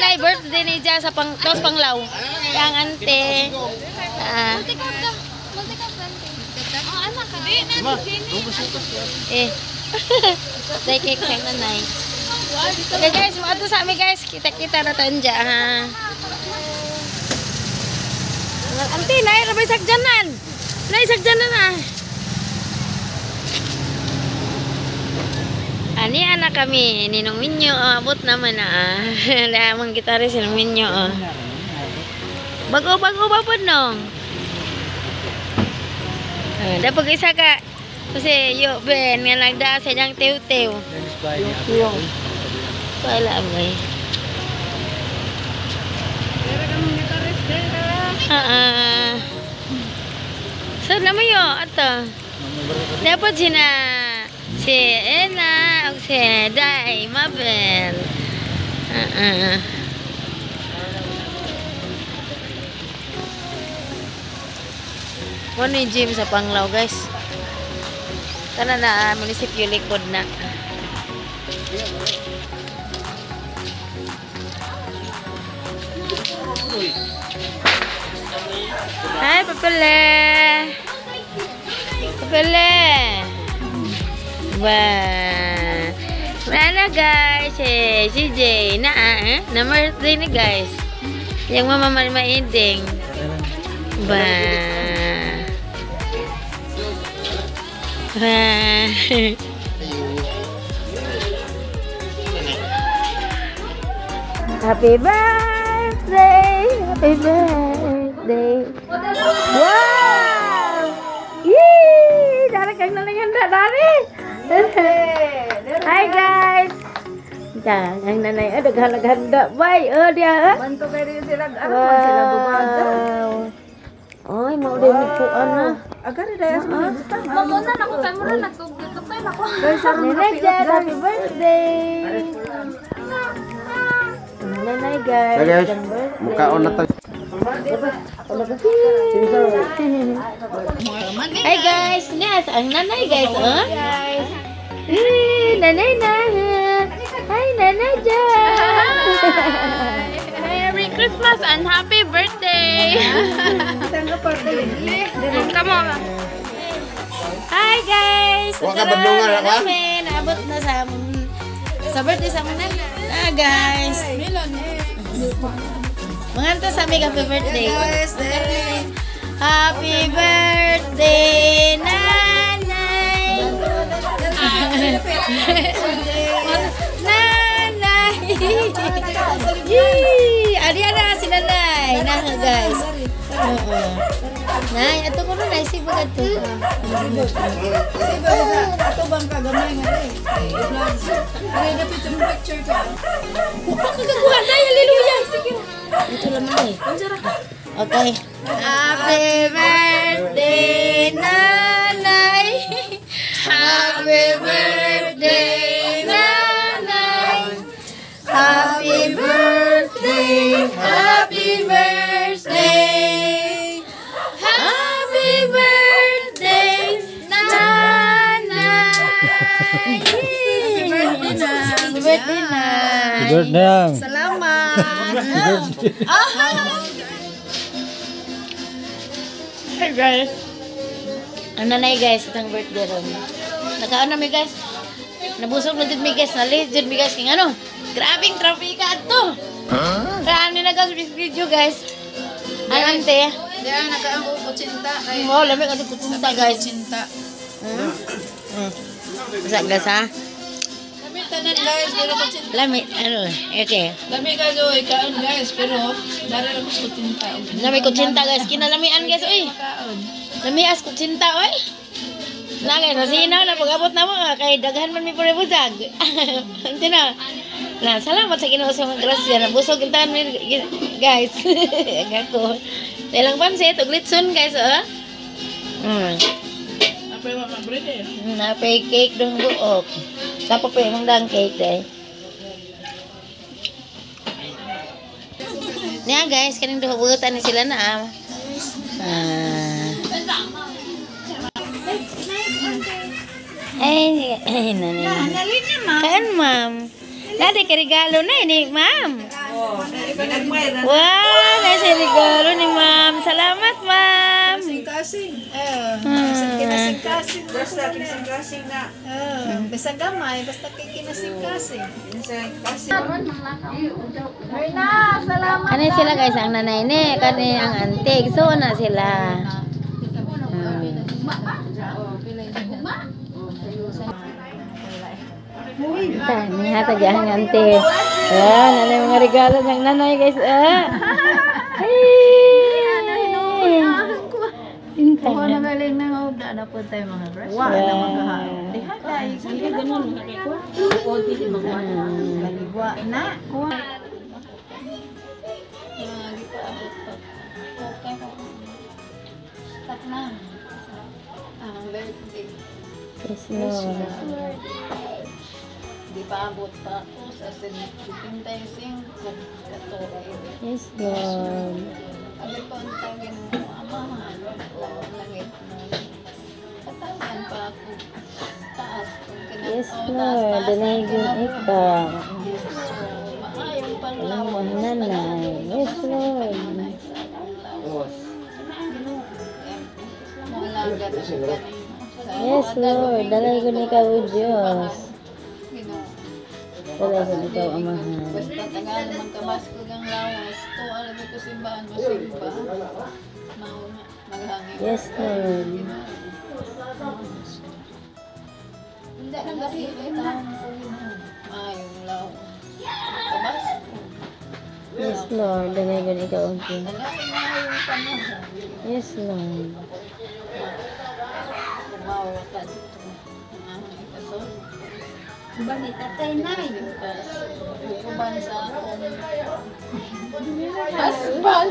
na birthday ni Jia sa Panglaw. Yang ante. Day cake sa nanay. Okay guys, maato sa amin guys. Kita-kita na tanja ha. Ante, naay rabay sagjanan. Naay sagjanan na. Ani anak kami, Ninong Minyo, abot naman na. Lamang gitaris Ninong Minyo. Bago-bago ba po nong? Dapat isa ka. Kasi yo ben nga nagda sa diyang tew-tew. Wala may. So naman yo ato. Dapat sina si Ena o si Day Mabel. Mo ni gym sa Panglaw guys. Kana na munisipyo likod na. Hai Papele. Papele. Wah. Mana guys? Si Jay na nama ini guys. Yang mama main-main. Wah. Happy birthday, happy birthday. Wow. Ih, dari kang nangan dari. Hai guys. Jangan nanay ada ganda baik dia. Bantu kayak sila araw sila bumaja. Ay, mau din po ana. Agar daya sa butang. Mamuna na ko kay mura nagtugtugtay na ko. Guys, Happy birthday. Nanay guys. Mukhaon na to. Hai guys, yes, ang nanay guys, guys. Nanay na. Hai nanay Jan. Merry Christmas and happy birthday. Come on. Hi guys. Wa ka badlungan ako? Naabot na sa birthday sa mga guys. Manganta sa aming happy birthday. Happy birthday, nanay. Nanay. Adi ada si nanay. Nah guys. Nay, ato ko na naisip agad to. Ato bang kagamay nga rin. Ay, dapat yung picture ka. Upa kagaguhan na, hallelujah. Ito lang na eh. Okay. Happy birthday, nanay. Happy birthday, nanay. Happy birthday, happy birthday. Happy birthday, nanay. Happy birthday na. Salamat. Hey guys. Ang nanay guys, itang birthday ron. Nakaon na mi guys. Nabusog na jud mi guys, nalis jud mi guys king ano. Grabing trafika ato. Rani na guys video guys. Ang ante. Diyan, nakaambo ko cinta. Oh, lamig ato kutunta guys. Cinta. Gas ha. Kami tanan guys, pero ko cinta. Lamig ano, okay. Kami kayo ikaon guys, pero dara lang ko cinta. Lamig ko cinta guys, kinalamian guys oy. Kaon. Lamias ko cinta oy. Nagay sa sinaw na pag-abot na mo kay daghan man mi pare bujag. Ante na. Na salamat sa Ginoo sa mga grasya. Nabusog kintaan mi guys. Agako. Telang pansit ug litson guys Apa yung mga bread eh? Napay cake dong buok. Sapa pa yung dang cake day. Nya guys, kaning duha bugutan ni sila na. Nanay. Kan ma'am. Dati ka regalo na ini, ma'am. Wah, nasa regalo ni ma'am. Salamat, ma'am. Kasing-kasing. Kinasing-kasing. Basta kinasing-kasing na. Basta gamay, basta kinasing-kasing. Ano sila guys, ang nanay ni, kani ang antig. So na sila. Tani hatag ang ante. Ah, nanay mga regalo ng nanay guys. Ah. Kung ano galing ng uda na po tayo mga brush. Wala na maghahain. Diha tayo. Sige, ganun. Galigwa na. Stop na. Ang birthday. Yes, Lord. Di pa abot pa ako sa 75 katuray. Yes, Lord. Abi pa ang tawagin mo, amahan, langit na. Katawagan pa ako. Taas. Yes, Lord. Dalagang ikaw. Maayong pang Alam mo, nanay. Yes, Lord. Yes, Lord. Dalagang ikaw, O Diyos. Dalagang ikaw, Amahan. Basta tagal magkabasko ng lawas. To alam ko simbahan mo simba. Mauna maghangin. Yes, Lord. Hindi nang gapili taon ko yun. Ayong lawas. Kabasko. Yes, Lord. Dalagang ikaw, O Diyos. Talagang maayong panahon. Yes, Lord. Kumawa ka dito. Ang ikasol. Balita tayo na. Kukuban sa akong asbal.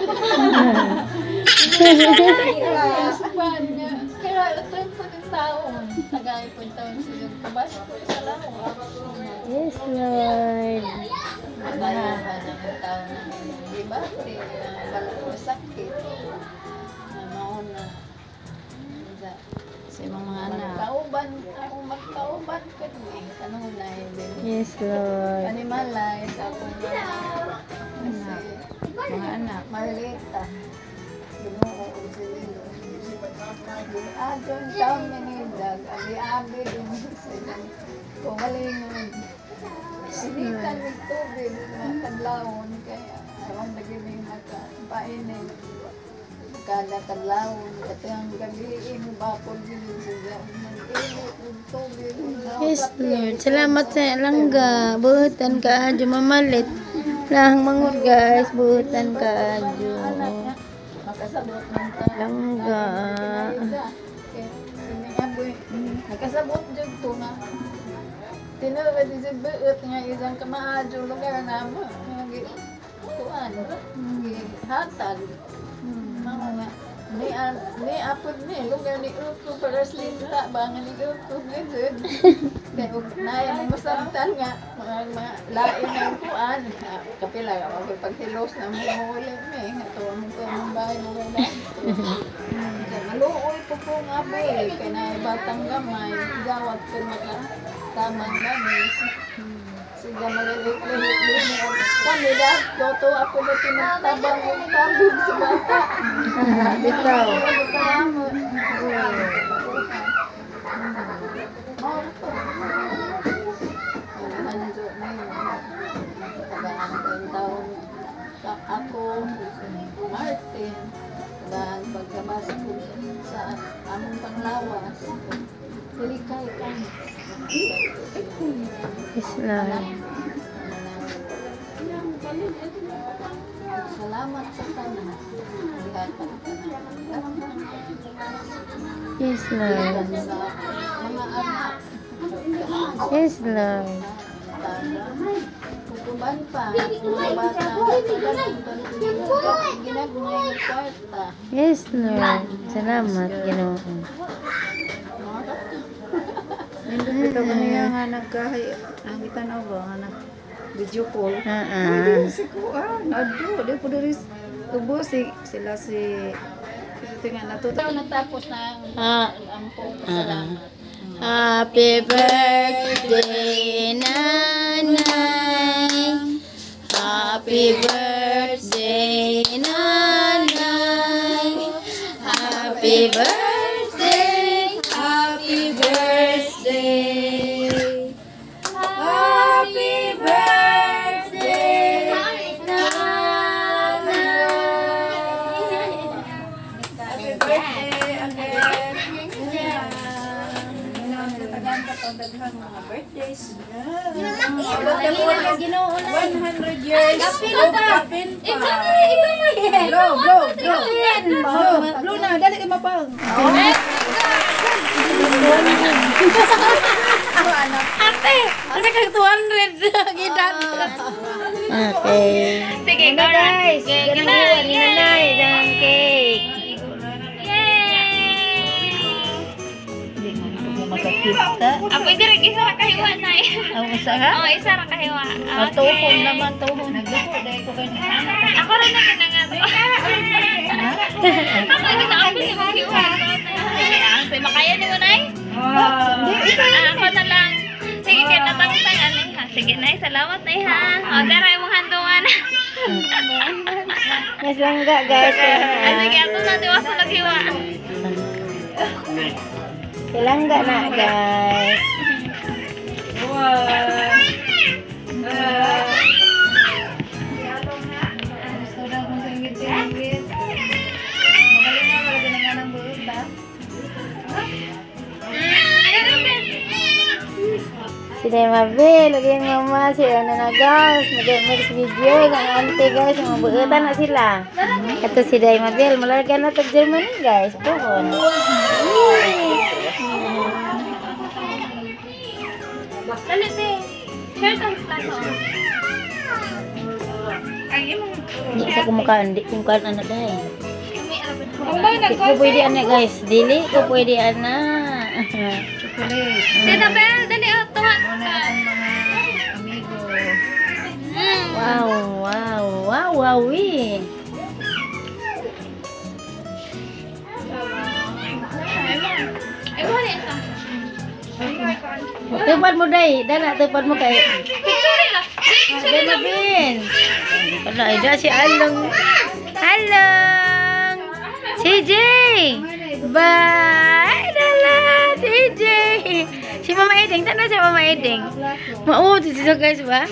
Asbal niya. Kaya ito yung paging taon. Tagay po yung taon siya. Kabasko sa lawas. Yes, Lord. Malaman ang taon namin. Diba? Balat ko sakit. Mauna. Sa mga anak. Magkauban. Ako magkauban ko din. Kanunay din. Yes, Lord. Animalay sa akong kasi Mga anak. Marlita. Ginoo ko sila. Adon taon minidag. Abi-abi din sila. Kung malingon. Sinikan ng tubig na kadlawon. Kaya alam na gini makapainin. Kada kadlawon. Katang gabiin. Bakol din sila. Mag-init ng tubig. Yes, Lord. Salamat sa langga. Buhutan ka, adyo mamalit. Lahang mangod, guys. Buhutan ka, adyo. Makasabot ng tayo. Langga. Nakasabot dyan to nga. Tinawad din sa buot nga isang kamaadyo lugar na mo. Tuan. Hatag. Mga nga. Ni apod ni. Lugar ni Uto. Para slinta. Banga ni Uto. Gizod. Kaya naya mong masamtan nga. Mga lain ng tuan. Kapila. Paghilos na mo ulit me. Tuwan mo ko mong bahay mo wala. Maluoy po po nga po eh. Kaya na batang gamay. Gawat ko tamang gamis. Sige maliliit-liit mo. Kami dah. Toto ako na tinagtabang yung tabog sa bata. Bitaw. Ako, Martin, dan pagkabas ko sa among panglawas, tulikay kami. Yes, Lord. Salamat sa tanan. Yes, Lord. Sa mga anak. Yes, Lord. Kukuban pa. Mga bata. Ginagmay ng kwarta. Yes, Lord. Salamat, Ginoo. Ito ko niya nga nagkahay. Ang itanaw ba nga nag video call. Si Kuan. Ado. Di po dari tubo sila si ito nga natuto. Natapos na ang po. Salamat. Happy birthday, Nanay. Happy birthday. Daghang katong mga birthdays. 100 years. Kapin pa. Blow. Blow na, dali ka mapang. Ate, kasi kang 200 gidan. Okay. Sige, Ano guys? Ganang buwan ni nanay ng cake. Ako direk isa ra kahiwa na eh. Ang isa nga? Oh, isa ra kahiwa. Tuhon naman, tuhon. Ako rin na kinangato. Ako rin na ako ni mga hiwa. Say makaya ni mo nay? Ako na lang. Sige, kaya natangtang alin ha. Sige nay, salamat nay ha. O, daray mong handungan. Mas langga guys. Sige, ato na tiwas sa naghiwa. Langga na guys. Si Day Mabel, lagi yang mama, si Ana na guys, mag-mix video, ang ante guys, mabuutan na sila. Ito si Day Mabel, malargan na tag Germany guys, pohon. Dali, te. Share kang plato. Ay, imong. Di sa kumukaan, di kumukaan ana day. Kami arabot ko. Di ko pwede ana guys, dili ko pwede ana. Tita Bel, dali oh, tuhan. Wow. Ay, wala ito. Tupad mo day, dana tupad mo kay. Picture lang. Day Mabel. Wala ida si Along. Along. CJ. Bye. Dala CJ. Si Mama Eding, tanda si Mama Eding. Mau dito guys ba?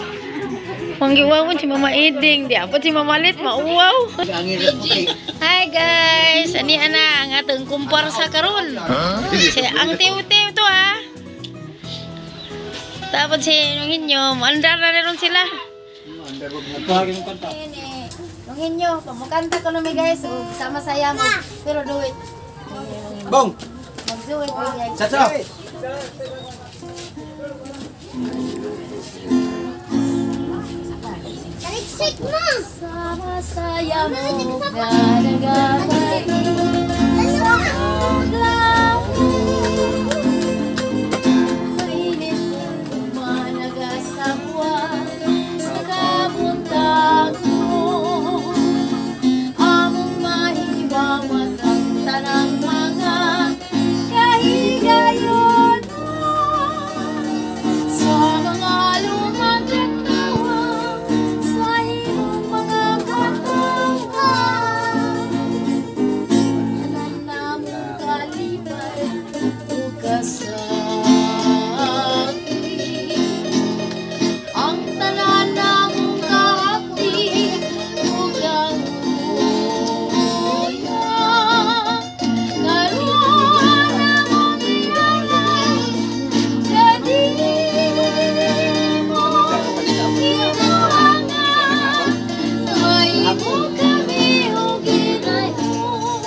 Manggiwawon si Mama Eding, di apa si Mama Lit mauwaw. Hi guys, ani ana ang atong kumparsa karon. Si ang tiw-tiw to ah. Tapos si Nunghinyo, andar na rin sila. Nunghinyo, pamukanta ko namin guys, sama saya mo, pero do it. Bong! Mag-do it guys. Chacha! Sama saya mo, gada-gada sa ulaw. Mainit umanaga sa buwan, sa kabuntag mo. Among mahibawat ang tanang mga kahigayon mo. Sa mga lumang tawa, sa iyong mga katawan, tanan namong kalipay, bukas sa akin. Ang tanan namong kaapti, bugang uya. Karoon namong iyanan, jadi mo kinuangan. Ay mo kami huginayon.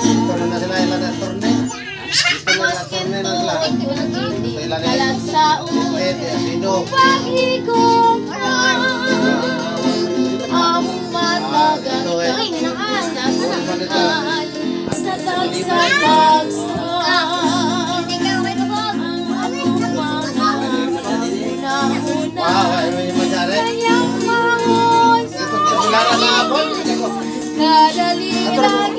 Kalag sa pag-igong among matagal sa sanahan sa tagsag-tagsag ang among una-una kayang mahon kadalilan